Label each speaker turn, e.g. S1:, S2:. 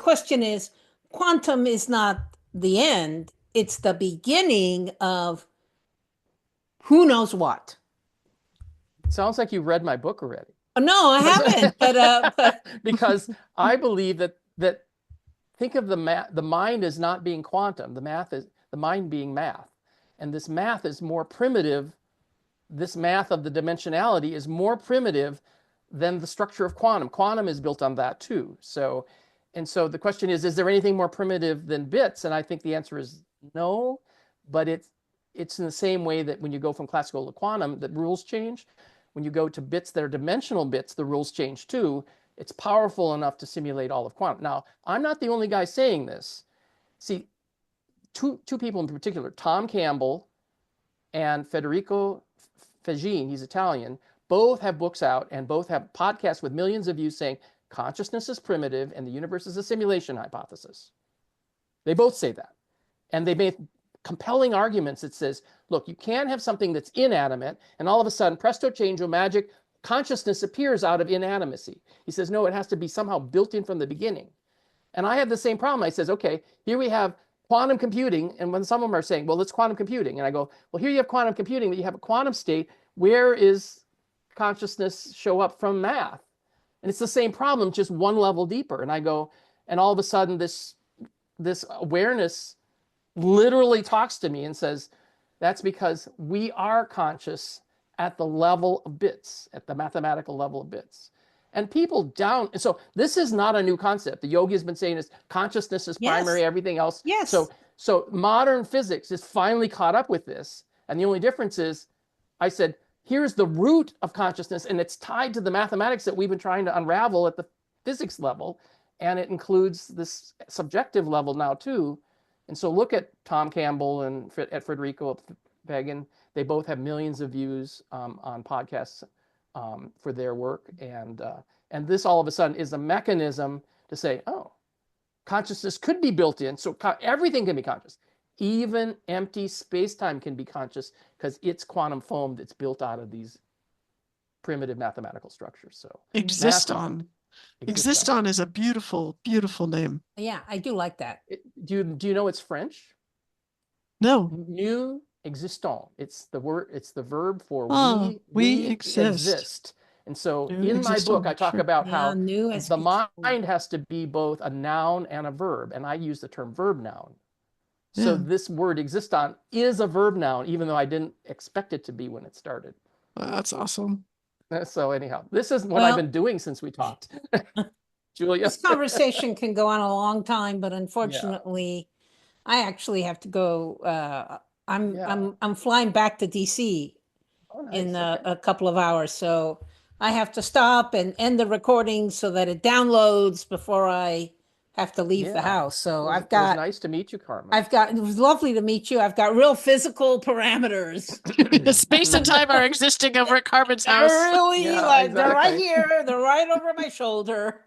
S1: question is, quantum is not the end. It's the beginning of who knows what.
S2: Sounds like you read my book already.
S1: No, I haven't, but
S2: because I believe that think of the mind as not being quantum, the mind being math, and this math is more primitive. This math of the dimensionality is more primitive than the structure of quantum. Quantum is built on that too. So the question is there anything more primitive than bits? And I think the answer is no, but it's in the same way that when you go from classical to quantum, the rules change. When you go to bits that are dimensional bits, the rules change too. It's powerful enough to simulate all of quantum. Now, I'm not the only guy saying this. See, two people in particular, Tom Campbell and Federico Fagin, he's Italian, both have books out and both have podcasts with millions of views saying consciousness is primitive and the universe is a simulation hypothesis. They both say that. And they made compelling arguments that says, look, you can't have something that's inanimate and all of a sudden, presto changeo, magic, consciousness appears out of inanimacy. He says, no, it has to be somehow built in from the beginning. And I have the same problem. I says, okay, here we have quantum computing. And when some of them are saying, well, it's quantum computing. And I go, well, here you have quantum computing, but you have a quantum state. Where is consciousness show up from math? And it's the same problem, just one level deeper. And I go, and all of a sudden this awareness literally talks to me and says, that's because we are conscious at the level of bits, at the mathematical level of bits. And people down, and so this is not a new concept. The yogi has been saying is consciousness is primary, everything else.
S1: Yes.
S2: So modern physics is finally caught up with this. And the only difference is, I said, here's the root of consciousness, and it's tied to the mathematics that we've been trying to unravel at the physics level. And it includes this subjective level now too. And so look at Tom Campbell and at Federico Fagin. They both have millions of views on podcasts for their work. And this all of a sudden is a mechanism to say, oh, consciousness could be built in. So everything can be conscious. Even empty space-time can be conscious because it's quantum foam that's built out of these primitive mathematical structures. So
S3: Existon. Existon is a beautiful, beautiful name.
S1: Yeah, I do like that.
S2: Do you know it's French?
S3: No.
S2: New existant. It's the verb for
S3: we exist.
S2: And so in my book, I talk about how the mind has to be both a noun and a verb. And I use the term verb noun. So this word existant is a verb noun, even though I didn't expect it to be when it started.
S3: That's awesome.
S2: So anyhow, this is what I've been doing since we talked. Julia.
S1: This conversation can go on a long time, but unfortunately, I actually have to go. I'm flying back to DC in a couple of hours, so I have to stop and end the recording so that it downloads before I have to leave the house. So
S2: it was nice to meet you, Carmen.
S1: It was lovely to meet you. I've got real physical parameters.
S3: Space and time are existing over at Carmen's house.
S1: They're right here. They're right over my shoulder.